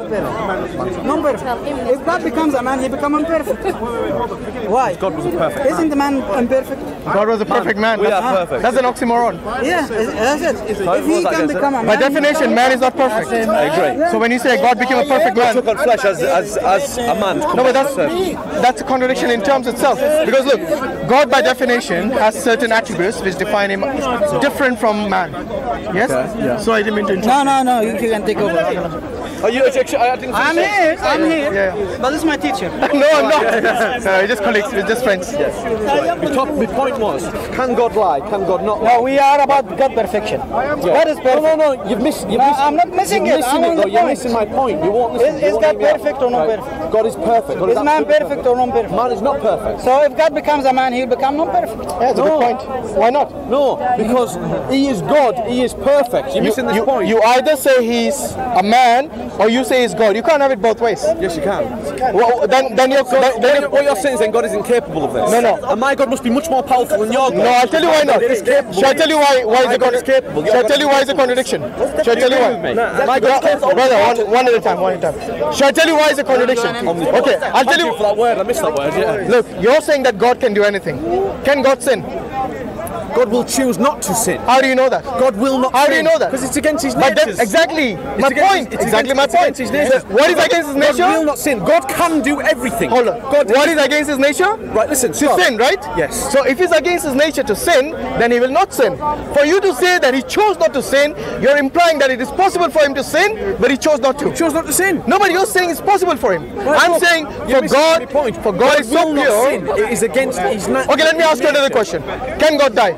Non-perfect. If God becomes a man, he becomes imperfect. Why? God was a perfect man. Isn't the man imperfect? God was a perfect man. We are perfect. That's an oxymoron. Yeah, that's it. If he can become a man... By definition, man is not perfect. I agree. So when you say God became a perfect man... took on flesh as a man. No, but that's a contradiction in terms itself. Because look, God by definition has certain attributes which define him different from man. Yes? Okay, yeah. So I didn't mean to interrupt. No, you can take over. Are you objection? I'm here. Yeah. But this is my teacher. No, I'm not. No, we're just colleagues, we're just friends. Yes. My point was, can God lie? Can God not lie? No, we are about God perfection. God is perfect. No, you've missed. I'm not missing it. You're missing my point. You won't listen. Is God perfect or not perfect? God is perfect. Is man perfect or non-perfect? Man is not perfect. So if God becomes a man, he'll become non-perfect. Yeah, that's a good point. Why not? No, because he is God. He is perfect. You're missing this point. You either say he's a man or you say he's God. You can't have it both ways. Yes, you can. Well, then you're... What you're saying is then God is incapable of this. No. And my God must be much more powerful than your God. No, I'll tell you why not. Shall I tell you why it's a contradiction? Shall I tell you why? My God is capable. Brother, one at a time. Shall I tell you why it's a contradiction? Okay, I'll tell you... for that word. I missed that word, yeah. Look, you're saying that God can do anything. Can God sin? God will choose not to sin. How do you know that? God will not sin. How do you know that? Because it's against his nature. Exactly. My point. Exactly my point. What is against his nature? God will not sin. God can do everything. Hold on. What is against his nature? Right, listen. To sin, right? Yes. So if it's against his nature to sin, then he will not sin. For you to say that he chose not to sin, you're implying that it is possible for him to sin, but he chose not to. He chose not to sin. No, but you're saying it's possible for him. I'm saying for God is so pure. It is against his nature. Okay, let me ask you another question. Can God die?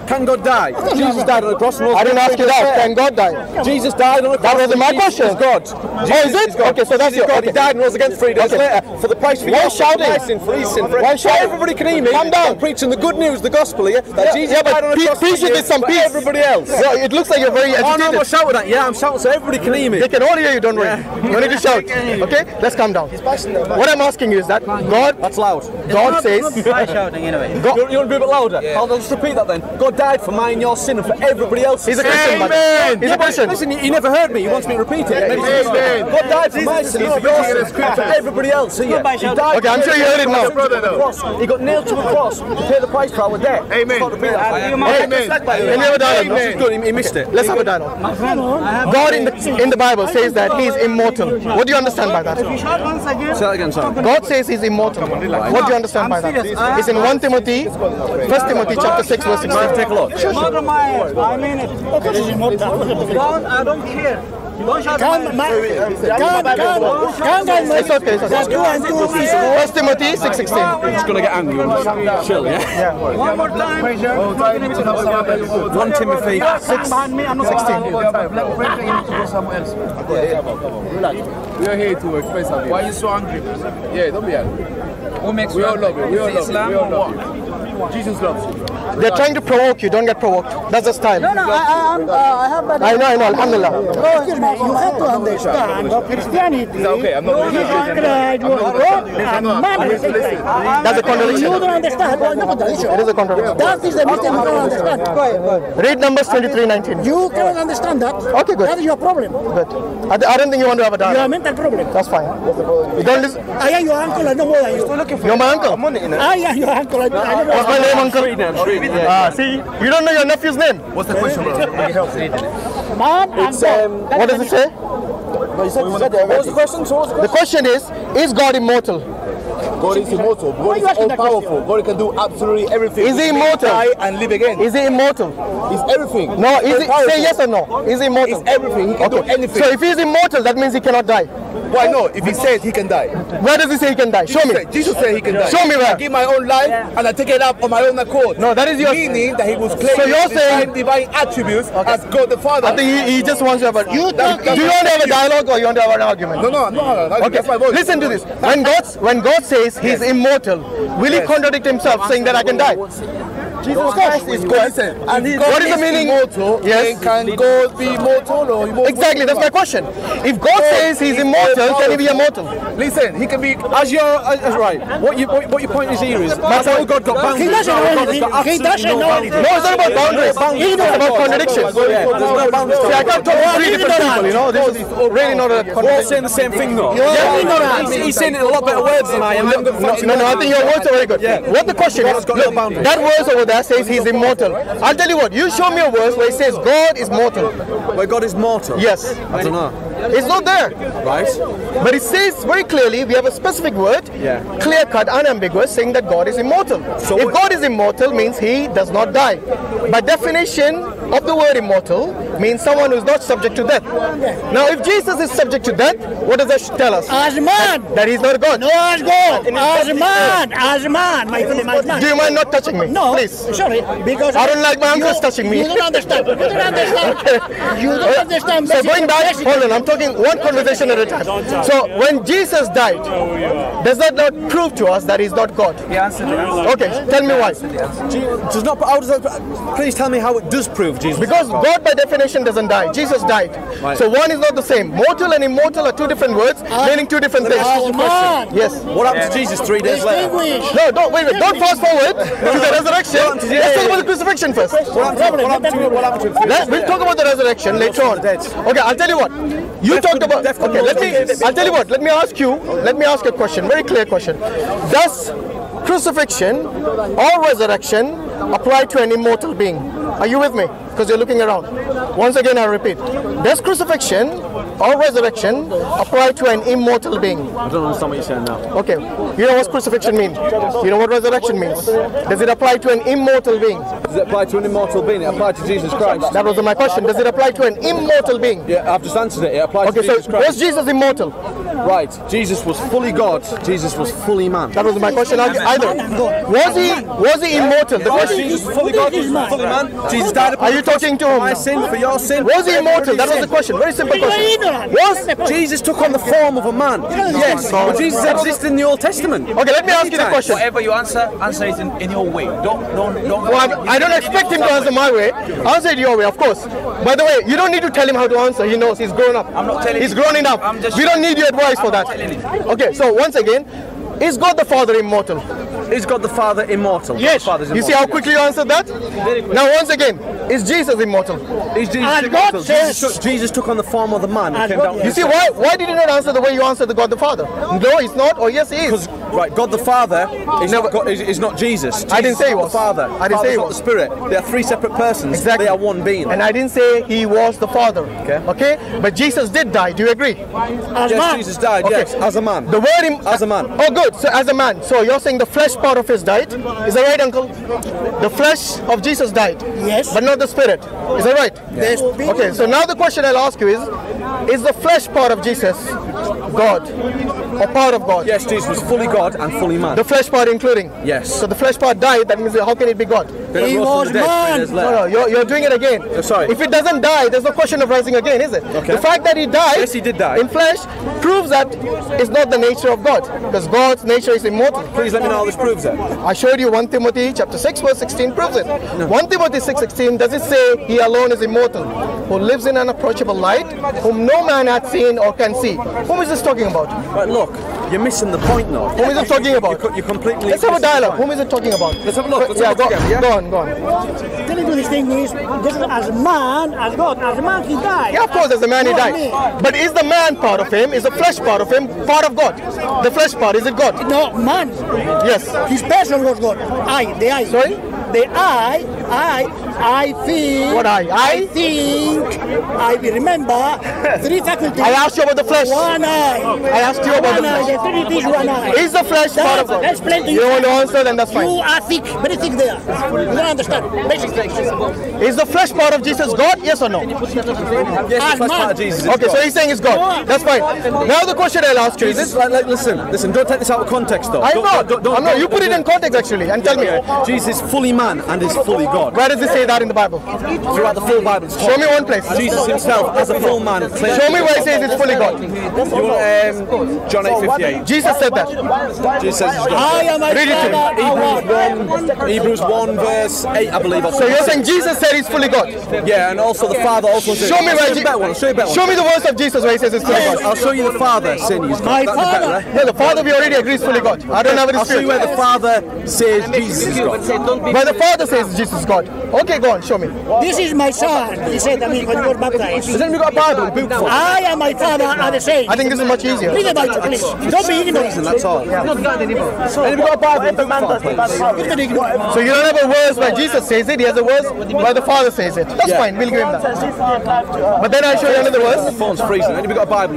Can God die? Jesus died on the cross. I didn't ask you that. Can God die? Jesus died on the cross. That wasn't my question. Jesus is God. Oh, is it? Okay, so that's your... God. He died and rose again 3 days later for the price for Why shouting? Why shouting? Everybody can hear me. Calm down. I'm preaching the good news, the gospel here. That Jesus died on the cross. Preach it with some peace. Everybody else. Yeah, it looks like you're very agitated. Oh no, I'm not shouting at you. I'm shouting so everybody can hear me. They can all hear you, don't worry. You don't need to shout. Okay? Let's calm down. What I'm asking you is that God... That's loud. God says... By shouting anyway. You want to be a bit louder? I'll just repeat that then. God died for mine and your sin and for everybody else. He's a Christian, man. He's a Christian. Listen, he never heard me. He wants me to repeat it. God died for my sin and for your sin and for everybody else here. He died. Okay, I'm sure you heard it now. He got nailed to a cross to pay the price for our debt. Amen. Amen. Can we have a dialogue? This is good. He missed it. Let's have a dialogue. God in the Bible says that he is immortal. What do you understand by that? Say that again, sorry. God says he's immortal. What do you understand by that? It's in 1 Timothy chapter 6 verse 16. Take a look. I mean it. God, I don't care. It's okay. 1 Timothy 6:16. I'm just going to get angry and chill, yeah? One more time. 1 Timothy 6:16. We are here to express something. Why are you so angry? Yeah, don't be angry. Who makes we all love you. We all love you. Islam We all love or you. Jesus loves you. They're trying to provoke you. Don't get provoked. That's the style. No, I have that. I know. Alhamdulillah. Excuse me, you have to understand Christianity. It's okay. I'm not going to That's a contradiction. You don't understand. It is a contradiction. That is the mistake you don't understand. Go ahead. Read Numbers 23:19. You cannot understand that. Okay, good. That is your problem. Good. I don't think you want to have a Your dialogue. mental problem. That's fine. You don't listen. I am your uncle. I know more than you. You're my uncle. I am your uncle. I know What's my name, uncle? See, you don't know your nephew's name. What's the question, bro? Mom and dad. What does it say? What was the question? The question is God immortal? God is immortal. God is all powerful. God can do absolutely everything. Is he immortal? Die and live again. Is he immortal? He's everything. No, is he, say yes or no. Is he immortal? He's everything. He can do anything. So if he's immortal, that means he cannot die. Why not? If he says he can die. Where does he say he can die? Show me. Jesus said he can die. Show me where. I give my own life and I take it up on my own accord. No, that is your... Meaning that he was claiming So you're saying... divine attributes as God the Father. I think he just wants to have a... Do you want to have a dialogue or you want to have an argument? No, I'm not. Okay, That's my voice. listen to this. When God says he's immortal, will he contradict himself saying that I can die? Jesus Christ is God. And what is the meaning? Immortal. Yes. Can God be immortal or immortal? Exactly, that's my question. If God says he's immortal, can he be immortal? Listen, he can be as right. What your point is here is that's how God got boundaries. He doesn't know anything. He doesn't know anything. No, it's not about boundaries. It's about contradictions. There's no boundaries. See, I can't talk to three different people, you know. This is really not a contradiction. Saying the same thing though. Yeah. He's saying it in a lot better words than I am. No, I think your words are very good. Yeah. What the question is, look, that verse over there says he's immortal. I'll tell you what, you show me a verse where it says God is mortal. Where God is mortal? Yes. I don't know. It's not there. Right. But it says very clearly, we have a specific word, clear-cut, unambiguous, saying that God is immortal. So if God is immortal, means he does not die. By definition of the word immortal, means someone who is not subject to death. Now, if Jesus is subject to death, what does that tell us? As man. That he's not God. No, as God. As man. My friend, as man. Do you mind not touching me? No, please. Sorry, because I don't like my uncles touching me. You don't understand. You don't understand. Okay. You don't understand. So going back, hold on, I'm talking one conversation at a time. So when Jesus died, does that not prove to us that he's not God? He answered it. Okay, tell me why. Does not. How does that? Please tell me how it does prove Jesus. Because God by definition doesn't die. Jesus died. Right. So one is not the same. Mortal and immortal are two different words, meaning two different things. Yes. What happened to Jesus 3 days later? No, don't wait. Don't fast forward to the resurrection. Let's talk about the crucifixion first. What happened to him? We'll talk about the resurrection later on. Okay, I'll tell you what. You talked about. Okay, I'll tell you what. Let me ask you a question. Very clear question. Does crucifixion or resurrection apply to an immortal being? Are you with me? Because you're looking around. Once again, I repeat. Does crucifixion or resurrection apply to an immortal being? I don't understand what you're saying now. Okay. You know what crucifixion means? You know what resurrection means? Does it apply to an immortal being? Does it apply to an immortal being? It applied to Jesus Christ. That was my question. Does it apply to an immortal being? Yeah, I've just answered it. It applies to Jesus Christ. Was Jesus immortal? Right. Jesus was fully God. Jesus was fully man. That was my question either. Was he immortal? The question. Jesus was fully God, fully man. Jesus died upon Are you talking to him? my sin for your sin. Was he immortal? That was the question. Very simple question. Was Jesus took on the form of a man? Yes. But Jesus existed in the Old Testament. Okay, let me ask you the question. Whatever you answer it in your way. Don't. Well, I don't expect him to answer my way. Answer it your way, of course. By the way, you don't need to tell him how to answer. He knows. He's grown up. I'm not telling He's you. grown enough. We don't need your advice for that. Okay, so once again, is God the Father immortal? Is God the Father immortal? Yes. You see how quickly you answered that? Now once again, is Jesus immortal? Is Jesus immortal? Jesus took on the form of the man and came down. You see, why did you not answer the way you answered the God the Father? No, he's not, or yes, he is. Right, God the Father is not Jesus. I didn't say he was. The Father. I didn't say he not was. the Spirit. They are three separate persons. Exactly. They are one being. And I didn't say he was the Father. Okay? But Jesus did die. Do you agree? Yes, Jesus died. Okay. Yes, as a man. The word as a man. Oh, good. So as a man. So you're saying the flesh part of his died. Is that right, Uncle? The flesh of Jesus died. Yes. But not the Spirit. Is that right? Yes. Okay. So now the question I'll ask you is the flesh part of Jesus God or part of God? Yes, Jesus was fully God and fully man. The flesh part including? Yes. So the flesh part died. That means how can it be God? He was man. No, you're doing it again. Sorry. If it doesn't die, there's no question of rising again, is it? Okay. The fact that he died, yes, he did die in flesh proves that it's not the nature of God, because God's nature is immortal. Please let me know how this proves it. I showed you 1 Timothy chapter 6 verse 16 proves it. 1 Timothy 6:16 does it say he alone is immortal, who lives in unapproachable light, whom no man hath seen or can see. Whom is this talking about? Right, look, you're missing the point now. Whom is it talking about? You're completely. Let's have a dialogue. Whom is it talking about? Let's have a look. Let's yeah, have a look together, go on. Telling you this thing is, this is as man, as God, as man he died. Yeah, of course, as a man he died. But is the man part of him, is the flesh part of him, part of God? The flesh part, is it God? No, man. Yes. His person was God. The eye. Sorry? The I think. What eye? I think. I remember 3 faculties. I asked you about the flesh. 1 eye. I asked you about the flesh. The Trinity is 1 eye. Is the flesh part of God? That's plenty. You don't want to answer, then that's fine. You are thick, very thick there. You don't understand. Basic things. Is the flesh part of Jesus God? Yes or no? Yes, the flesh part of Jesus is okay, God. so he's saying it's God. That's fine. Now the question I'll ask you is this. Listen, don't take this out of context though. I'm not. You put it in context actually and tell me. Jesus is fully man and is fully God. Where does it say say that in the Bible? Throughout the full Bible. Show me one place. Jesus himself, as a full man. Show me where it says it's fully God. John 8:58. Jesus said that. Jesus says he's God. I am my Read it to Father. Hebrews 1 verse 8, I believe. So you're saying Jesus said he's fully God? Yeah, and also the Father also says. Show me where Show me the verse of Jesus where he says it's fully God. I'll show you the Father saying he's God. My That'd be better, Father. right? Yeah, the Father we already agree is fully God. I don't have a I'll show you dispute. where the Father says Jesus is God. Where the Father says Jesus is God. Okay, go on, show me. This is my son, he said to me when you were baptized. Has anybody got a Bible? Book for? I and my Father are the same. I think this is much easier. Read the Bible, please. Don't be ignorant. That's all. Anybody got a Bible? Book for? So you don't have a verse where Jesus says it, he has a verse where the Father says it. That's fine, we'll give him that. But then I'll show you another verse. The phone's freezing. Anybody got a Bible?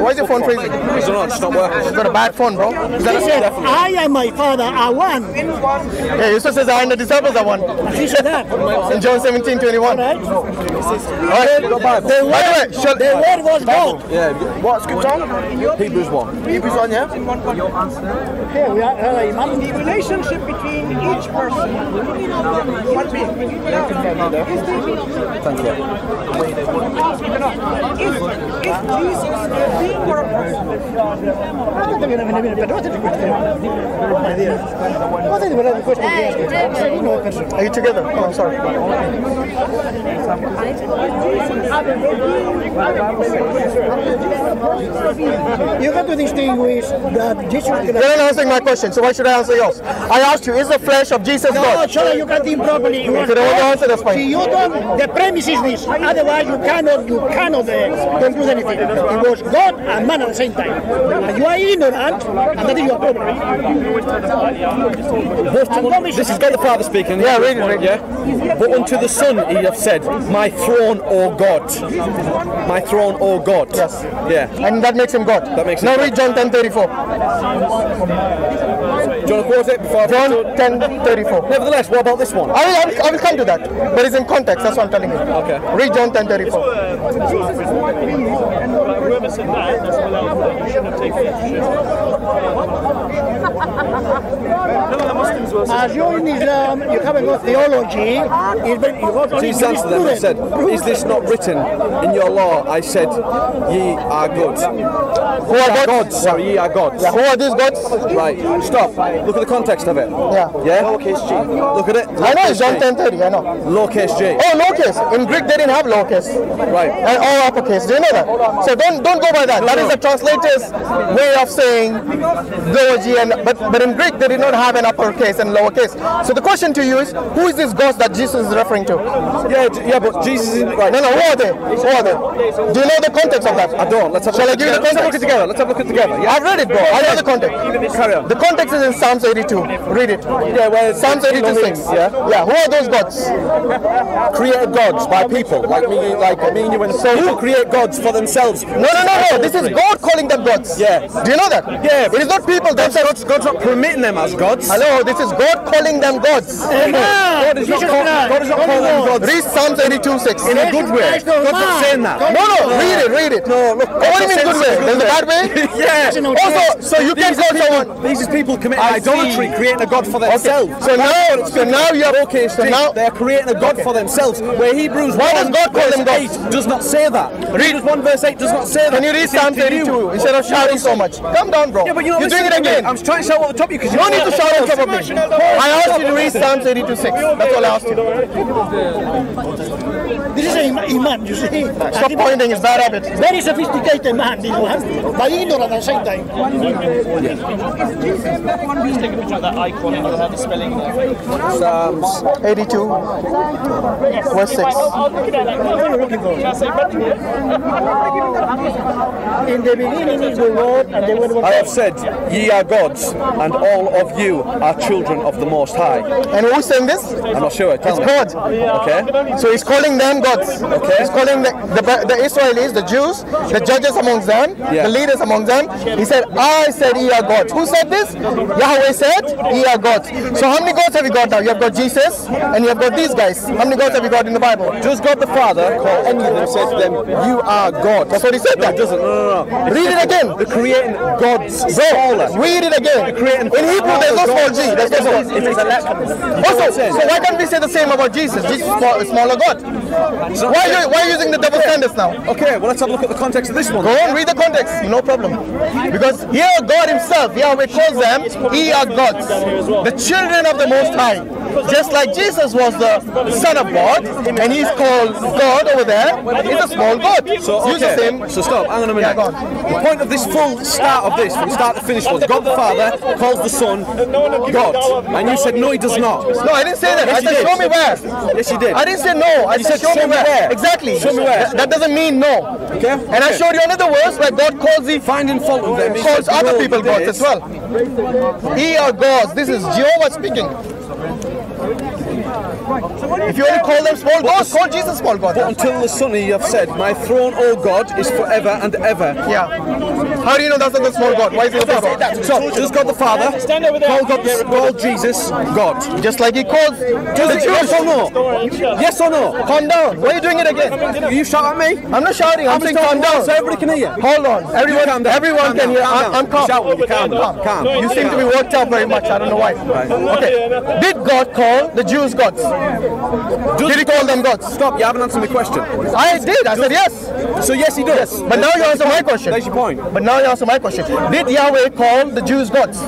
Why is your phone freezing? I don't know, it's not working. You've got a bad phone, bro. Is that He said, I and my Father are one. Yeah, you says I and the disciples are one. He said that. In John 17:21. Right? Alright, The word was God. Yeah. What scripture? Hebrews 1. Hebrews 1, yeah? Here we are. The relationship between each person, one being. Thank you. If Jesus is a being or a person? Are you together? Oh, sorry. You have to distinguish that Jesus You're not answering my question, so why should I answer yours? I asked you, is the flesh of Jesus No, God? sorry, you can't think properly. If you don't want to answer, that's See, fine. you don't. The premise is this. Otherwise, you cannot conclude anything. It was God and man at the same time. And you are ignorant, and that is your problem. This is God the Father speaking. Yeah, read it. Yeah. But unto the Son he hath said, my throne, O God. My throne, O God. Yes. Yeah. And that makes him God. That makes him now God. read John 10:34. Do you want to quote it before? John 10:34. Nevertheless, what about this one? I will come to that, but it's in context, that's what I'm telling you. Okay. Read John 10:34. Whoever said that, that's without that, you shouldn't have taken it. As you in Islam, you haven't got theology. Jesus answered them and said, is this not written in your law? I said, ye are good. Who are gods? Sorry, ye are gods. Yeah, who are these gods? Right, stop. Look at the context of it. Yeah. Yeah? Lowercase g. Look at it. I know it's John 10:30, I know. Lowercase j. Oh, lowercase. In Greek they didn't have lowercase. Right. And all uppercase. Do you know that? So don't go by that. That is the translator's way of saying lower G, but in Greek they did not have an uppercase and lowercase. So the question to you is, who is this God that Jesus is referring to? Yeah, but Jesus is right. No, who are they? Who are they? Do you know the context of that? I don't. Let's have Shall I give you the Let's have a look context? at together. Let's have a look at together. Yeah. I've read it, bro. I know the context. Carry on. The context is in Psalms 82. Read it. Yeah, where Psalms 82:6. Yeah. Yeah. Who are those gods? Created gods by people like me and you. And so who create gods for themselves? No. This is God calling them gods. Yeah. Do you know that? Yeah. It is not people themselves. God's not permitting them as gods. Hello, this is God calling them gods. God is not calling them gods. Read Psalms 82:6. In a good way. God's not saying that. No, read it. No, look. What do you mean good way? There's a bad way? Yeah. Also, so you can call someone. These are people committing idolatry, creating a god for themselves. So now you have Okay, so now they're creating a god for themselves. Where Hebrews Why does 1 God call them verse 8 does not say that. Hebrews 1 verse 8 does not say that. Can you read Psalms 82 instead of shouting so much? Calm down, bro. Yeah, but you're doing it again. I'm trying to shout what the topic because You don't need to shout on top of me. I asked you to read Psalms 82:6. That's all I asked you. This is an imam, you see. Stop pointing, it's bad habit. Very sophisticated man, this one, but ignorant at the same time. Just take a picture of that icon and you'll have the spelling there. Psalms 82, verse 6. In the beginning is the word, and the word was I have said, ye are gods, and all of you are children of the Most High. And who's saying this? I'm not sure. Tell It's me. God. Okay. So he's calling calling them gods. Okay. He's calling the Israelis, the Jews, the judges amongst them, the leaders among them. He said, I said ye are gods. Who said this? Yahweh said, ye are gods. So how many gods have you got now? You have got Jesus and you have got these guys. How many gods have you got in the Bible? Does God the Father call any of them, say to them, you are God? That's what he said. No, it doesn't. No. Read it again. The creating gods. Bro, read it again. In Hebrew, there's no small g. There's no small. It is a letter. Also, so why can't we say the same about Jesus? Jesus is smaller God. Why are you using the double standards now? Okay, well let's have a look at the context of this one. Go on, read the context. No problem. Because here God himself, Yahweh calls them, ye are gods, the children of the Most High. Just like Jesus was the Son of God, and he's called God over there, he's a small God. So, use the same. So stop, hang on a minute. Yeah, go on. The point of this full start of this, from start to finish, was God the Father calls the Son God. And you said, no, he does not. No, I didn't say that. Yes, I said, show me where. Yes, you did. I didn't say no. I said, show me where. Exactly. Show me where. That doesn't mean no. Okay. And I showed you another verse where God calls the finding fault with them. calls other people gods as well. Ye are gods. This is Jehovah speaking. If you only call them small gods, call Jesus small God. But until the Son, you have said, my throne, O God, is forever and ever. Yeah. How do you know that's not the small God? Why is it a small God? So, does God the Father call Jesus God? Just like he calls. Yes or no? Yes or no? Calm down. Why are you doing it again? You shout at me? I'm not shouting. I'm saying calm down. So everybody can hear you. Hold on. Everyone can hear. I'm calm. Calm. You seem to be worked up very much. I don't know why. Okay. Did God call the Jews gods? Did he call them gods? Stop. You haven't answered my question. I did. I said yes. So yes, he does. But now you answer my question. That's your point. But now you answer my question. Did Yahweh call the Jews gods?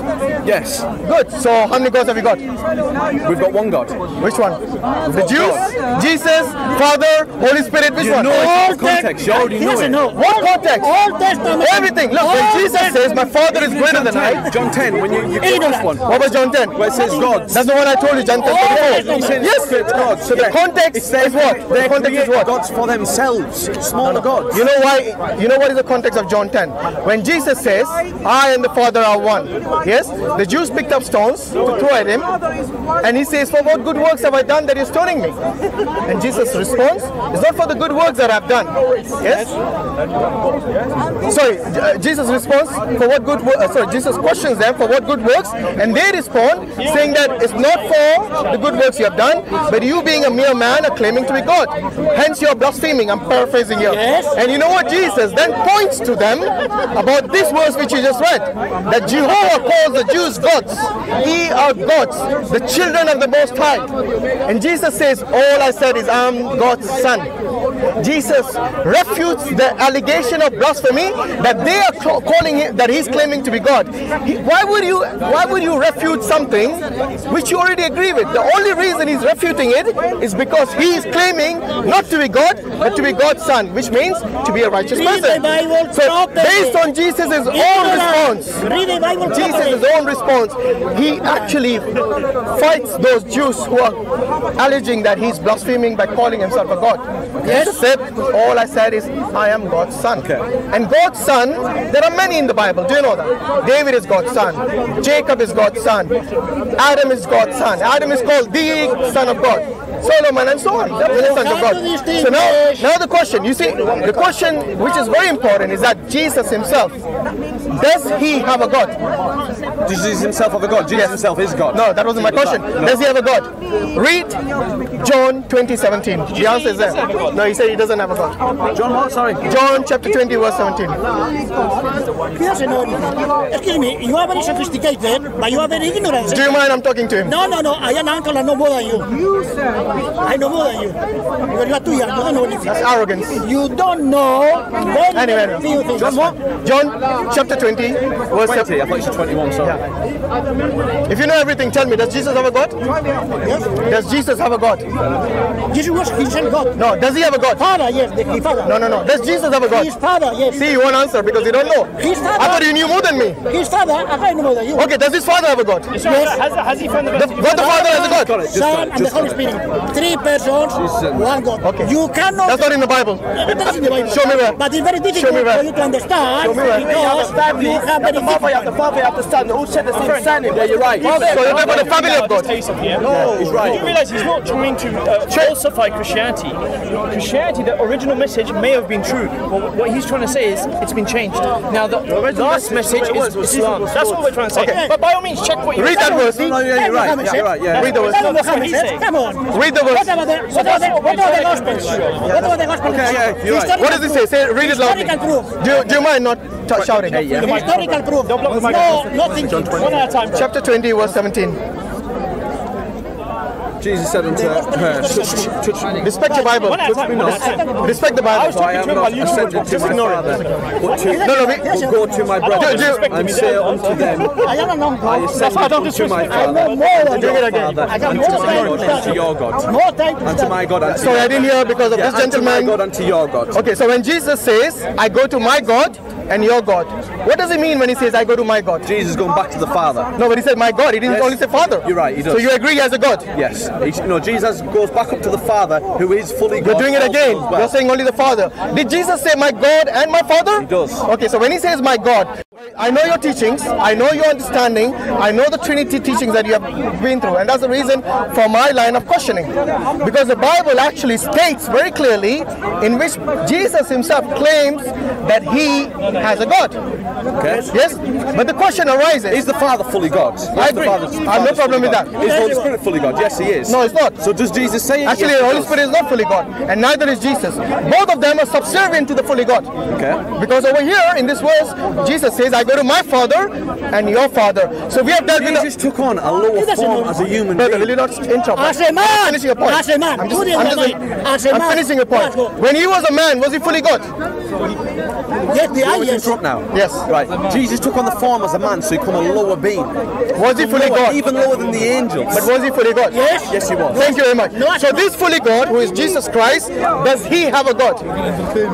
Yes. Good. So how many gods have you got? We've got one God. Which one? The Jews? Jesus? Father? Holy Spirit? Which one? All context. You already know it. What context? All Testament. Everything. Look, when Jesus says, my Father is greater than I. John 10, when you get the first one. What was John 10? Where it says God. That's the one I told you, John 10. Yes. God. So the context is what? The context is what? Gods for themselves. Smaller gods. You know why? You know what is the context of John 10? When Jesus says, I and the Father are one. Yes? The Jews picked up stones to throw at him. And he says, for what good works have I done that you're stoning me? And Jesus responds, it's not for the good works that I've done. Yes? Sorry, Jesus responds, for what good works? Jesus questions them for what good works. And they respond, saying that it's not for the good works you have done, but you being a mere man are claiming to be God. Hence you're blaspheming. I'm paraphrasing here. Yes. And you know what? Jesus then points to them about this verse which you just read, that Jehovah calls the Jews gods. Ye are gods, the children of the Most High. And Jesus says, all I said is I'm God's son. Jesus refutes the allegation of blasphemy that they are calling him, that he's claiming to be God. Why would you refute something which you already agree with? The only reason he's refuting it is because he is claiming not to be God, but to be God's son, which means to be a righteous person. So based on Jesus' own response, he actually fights those Jews who are alleging that he's blaspheming by calling himself a God. Yes. Said, all I said is, I am God's son. Okay. And God's son, there are many in the Bible. Do you know that? David is God's son. Jacob is God's son. Adam is God's son. Adam is called the son of God. Solomon and so on. They're the sons of God. So now the question, you see, the question which is very important is that Jesus himself, does he have a God? Does Jesus himself have a God? Jesus himself is God. No, that wasn't my question. No. Does he have a God? Read John 20:17. The answer is there. No, he said he doesn't have a God. John what? Sorry. John chapter 20 verse 17. He doesn't know anything. Excuse me, you are very sophisticated, but you are very ignorant. Do you mind I'm talking to him? No, I am uncle, I know more than you. I know more than you. Because you are too young, you don't know anything. That's arrogance. You don't know very few things. John what? John chapter 20 verse 20, I thought you said 21, sorry. Yeah. If you know everything, tell me, does Jesus have a God? Yes. Does Jesus have a God? Jesus was himself God. No, does he have a God? Father, yes, his father. No. Does Jesus have a God? His father, yes. See, you won't answer because you don't know. His father. I thought you knew more than me. His father, I know more than you. Okay, does his father have a God? Yes. Has he found the God the Father has a God. Son and the Holy Spirit. three persons, one God. Okay. You cannot. That's not in the Bible. That's in the Bible. Show me where. But it's very difficult for you to understand. Show me where. Because you have very The Father, you have the Son, all said the same standing. Yeah, you're right. So you're talking about the family of God. No, he's right. You realise he's not trying to falsify Christianity. Christianity, the original message may have been true, but what he's trying to say is it's been changed. Now the last message is Islam. That's what we're trying to say. Okay. But by all means, check what you Read that verse. No, yeah, you're right. Yeah, you're right. Yeah. Read the verse. Come on. Read the verse. What about the Gospels? What about the Gospels? Okay, yeah, you're right. What does it say? Say, read it loudly. Historical proof. Do you mind not shouting? Historical proof. No thinking. one at a time. Chapter 20, verse 17. Jesus said unto her, Respect your Bible. Respect the Bible. I am not ascended to my Father, but to go to my brothers and say unto them, I ascended to my Father, and to your Father, and to my God, and to your God, and to my God, and to Sorry, I didn't hear because of this and to my gentleman. God, and to your God. Okay, so when Jesus says, I go to my God and your God, what does he mean when he says, I go to my God? Jesus going back to the Father. No, but he said, my God. He didn't only say Father. You're right, he does. So you agree he has a God? Yes. Jesus goes back up to the Father, who is fully God. You're doing it again. Well. You're saying only the Father. Did Jesus say my God and my Father? He does. Okay, so when he says my God, I know your teachings, I know your understanding, I know the Trinity teachings that you have been through, and that's the reason for my line of questioning. Because the Bible actually states very clearly in which Jesus himself claims that he has a God. Okay. Yes? But the question arises. Is the Father fully God? I agree. I have no problem with that. Is the Holy Spirit fully God? Yes, he is. No, it's not. So does Jesus say it? Actually, yes, the Holy Spirit is not fully God, and neither is Jesus. Both of them are subservient to the fully God. Okay. Because over here in this verse, Jesus says, I go to my Father and your Father. So we have dealt with Jesus took on a lower form as a human Brother, being. will you not interrupt? As a man. I'm finishing a point. As a man. I'm Finishing finishing a point. When he was a man, was he fully God? Yes, the eye, yes. Interrupt now. Yes. Right. Jesus took on the form as a man, so he became a lower being. Was he fully God? Even lower than the angels. But was he fully God? Yes. Yes, he was. Thank you very much. So this fully God, who is Jesus Christ, does he have a God?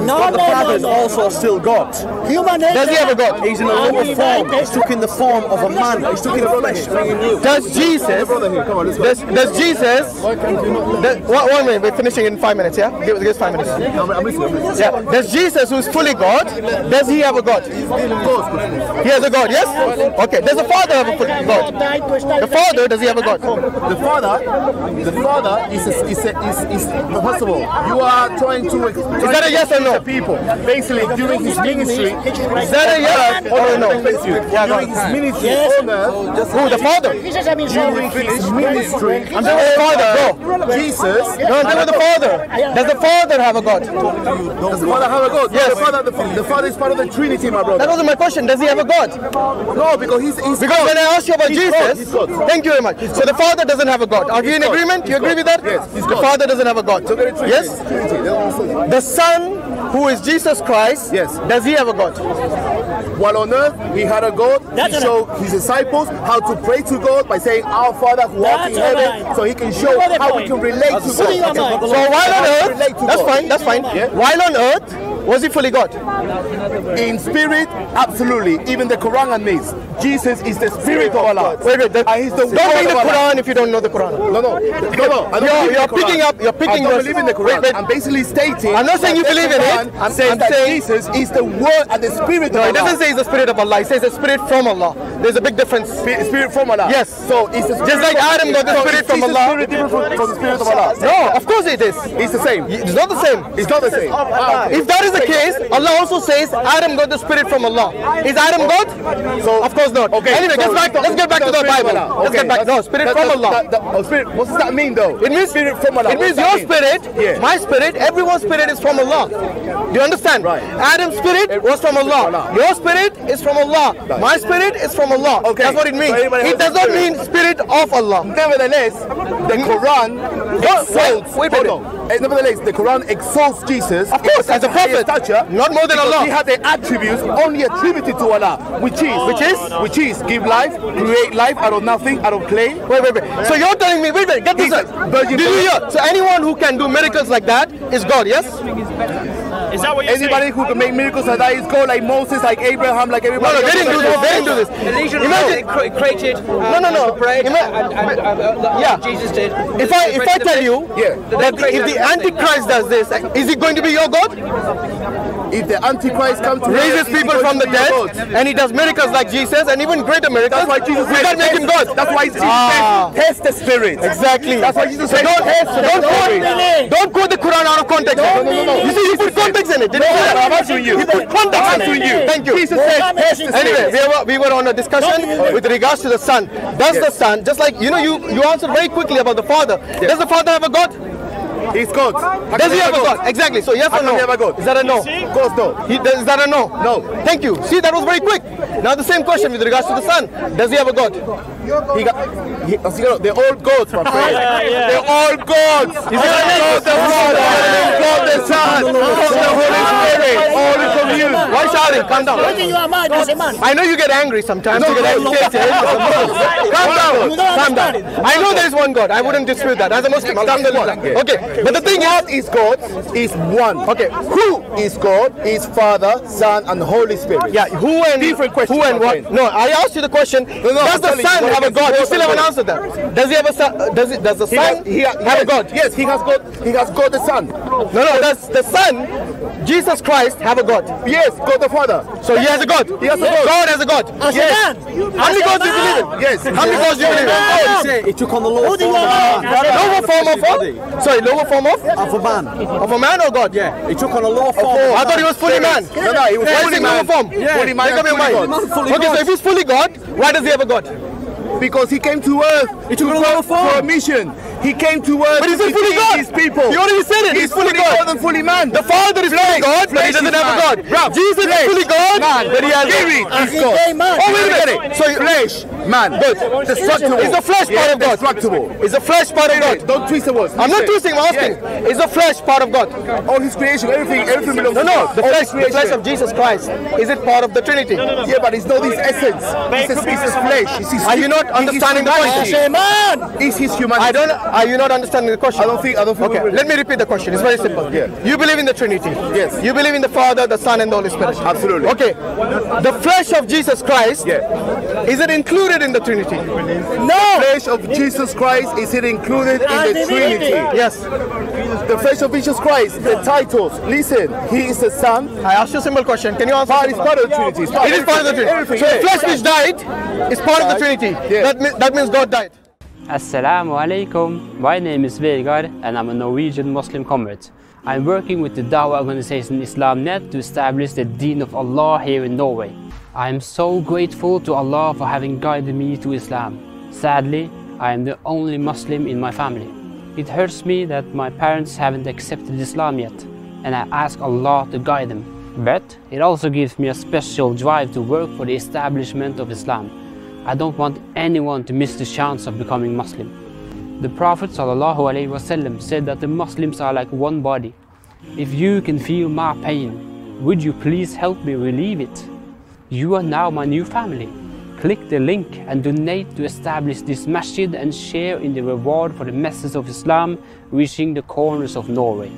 No, The Father is also still God. Human nature. Does he have a God? He's in a lower form. He's took in the form of a man. He's took in flesh, me and you. Does Jesus, does Jesus, one minute, we're finishing in 5 minutes, yeah? Give us 5 minutes. Yeah. Does Jesus, who is fully God, does he have a God? He has a God, yes? Okay. Does the Father have a God? The Father, does he have a God? The Father is first of all, you are trying to Is that a yes or no? people. Basically, during his ministry, Is that a yes or a no? Yeah, go during his on. ministry on earth, Who, the Father? during his ministry, I'm talking with the Father, go. Jesus, No, I'm talking with the Father. Does the Father have a God? does the Father have a God? Yes. The Father is part of the Trinity, my brother. That wasn't my question. Does he have a God? No, because he's Because when I asked you about Jesus, God. thank you very much. So the Father doesn't have a God. Are we in agreement? You agree with that? Yes, he's The God. Father doesn't have a God. Yes? The Son, who is Jesus Christ, Yes. does he have a God? While on earth, he had a God. He showed his disciples how to pray to God by saying, Our Father who art in That's heaven, right. so he can show how we can relate to Put it in your God. mind. So while on Relate earth, to that's God. fine, that's fine. Yeah. While on earth, was he fully God? In spirit, absolutely. Even the Quran admits Jesus is the spirit of Allah. Wait. And he's the Don't word read the of Allah. Quran if you don't know the Quran. No. I don't believe in You're the Quran. picking up. You're picking. I don't believe in the Quran. Wait. I'm basically stating. I'm not saying you that believe the in it. Quran I'm says that saying Jesus is the word and the spirit No, of it Allah. doesn't say it's the spirit of Allah. It says the spirit from Allah. There's a big difference. Spirit from Allah. Yes. So it's the Just like Adam got the spirit from Allah. Spirit different from the spirit of Allah. No, of course it is. It's the same. It's not the same. It's not the same. If that is the case, Allah also says Adam got the spirit from Allah. Is Adam God? So Of course not. Okay. Anyway, let's get back to the Bible. Let's get back. No, spirit from Allah. Spirit. What does that mean, though? It means spirit from Allah. It means What your does that spirit, mean? Yeah. my spirit, everyone's spirit is from Allah. Do you understand? Right. Adam's spirit was from Allah. Your spirit is from Allah. My spirit is from Allah. Okay. That's what it means. So everybody It has does not a mean spirit of Allah. Nevertheless, the Quran exalts. wait a minute. Nevertheless, the Quran exalts Jesus. Of course, as a prophet, stature, not more than because Allah. He had the attributes only attributed to Allah, which is give life, create life out of nothing, out of clay. Wait. So you're telling me, wait, get this. He's a virgin Did you hear? So anyone who can do miracles like that is God, yes? Is that what you're Anybody saying? who can make miracles like that is God, like Moses, like Abraham, like everybody. No, they didn't do this. They didn't do this. Imagine created. No. Prayed, Yeah. Jesus did. If I tell you that if the Antichrist does this, is he going to be your God? If the Antichrist comes to Raises people from the dead, and he does miracles like Jesus, and even greater miracles. That's why Jesus we can't make him God. That's why Jesus said, test the spirit. Exactly. That's why Jesus said, don't quote the Quran out of context. No. You see, you put context in it. Didn't you? I'm answering you. You put context in it. Thank you. Jesus said, test the spirit. Anyway, we were on a discussion with regards to the Son. Does the Son, just like you answered very quickly about the Father. Does the Father have a God? He's God. Does he have a God? Exactly. So yes or no? He have a God? Is that a no? Of course no. Is that a no? No. Thank you. See, that was very quick. Now the same question with regards to the Son. Does he have a God? They're all gods, my friend. They're all gods. Is there a God the Father, God the Son, God the Holy Spirit, all is from you. Why shouting? Calm down. You are mad as a man. I know you get angry sometimes. You get agitated. Calm down. Calm down. I know there is one God. I wouldn't dispute that. As a Muslim, okay. But the thing is God is one. Okay. Who is God? Is Father, Son, and Holy Spirit. Yeah. Who and different questions. Who and what? No, I asked you the question. Does the Son have a God? You still haven't answered that. Does he have a son? Does the Son have a God? Yes, he has God. He has God the Son. No. Does the Son, Jesus Christ, have a God? Yes, God the Father. So he has a God. He has a God. God has a God. Yes. How many gods do you believe in? Yes. How many gods do you believe in? He took on the lower Lower form of what? Sorry, lower form of? of a man. Of a man or God? Yeah, he took on a lower form. I thought he was fully man. No, he was fully lower man. form. Yeah. Fully man. Make up your mind. Okay, so if he's fully God, why does he have a God? Because he came to earth He took on a lower form. for a mission. He came to earth But he's to fully feed God. his people. You already said it. He's fully God. and fully man. The Father is fully God, but he doesn't have a God. Jesus is fully God, but he has Spirit is God. Oh, wait a minute. So Flesh, man. Good. Destructible. Is the flesh part of God? Destructible. Is the flesh part of God? Don't twist the words. I'm not twisting, I'm asking. Is the flesh part of God? All his creation, everything belongs to No, God. the All flesh, his creation. of Jesus Christ, is it part of the Trinity? Yeah, but it's not his essence. It's his flesh. It's his Are you not understanding the question? It's his humanity. Are you not understanding the question? I don't think. Okay, let me repeat the question. It's very simple. Yeah. You believe in the Trinity. Yes. You believe in the Father, the Son, and the Holy Spirit. Absolutely. Okay. The flesh of Jesus Christ, is it included in the Trinity? No. The flesh of Jesus Christ, is it included in the Trinity? Yes. The flesh of Jesus Christ, the titles. Listen, he is the Son. I asked you a simple question. Can you answer? It's part of the Trinity. It is part of the Trinity. So the flesh which died is part of the Trinity. That means God died. Assalamu alaikum. My name is Vegard and I'm a Norwegian Muslim convert. I'm working with the Dawah organization IslamNet to establish the Deen of Allah here in Norway. I am so grateful to Allah for having guided me to Islam. Sadly, I am the only Muslim in my family. It hurts me that my parents haven't accepted Islam yet, and I ask Allah to guide them. But it also gives me a special drive to work for the establishment of Islam. I don't want anyone to miss the chance of becoming Muslim. The Prophet ﷺ said that the Muslims are like one body. If you can feel my pain, would you please help me relieve it? You are now my new family. Click the link and donate to establish this masjid and share in the reward for the message of Islam reaching the corners of Norway.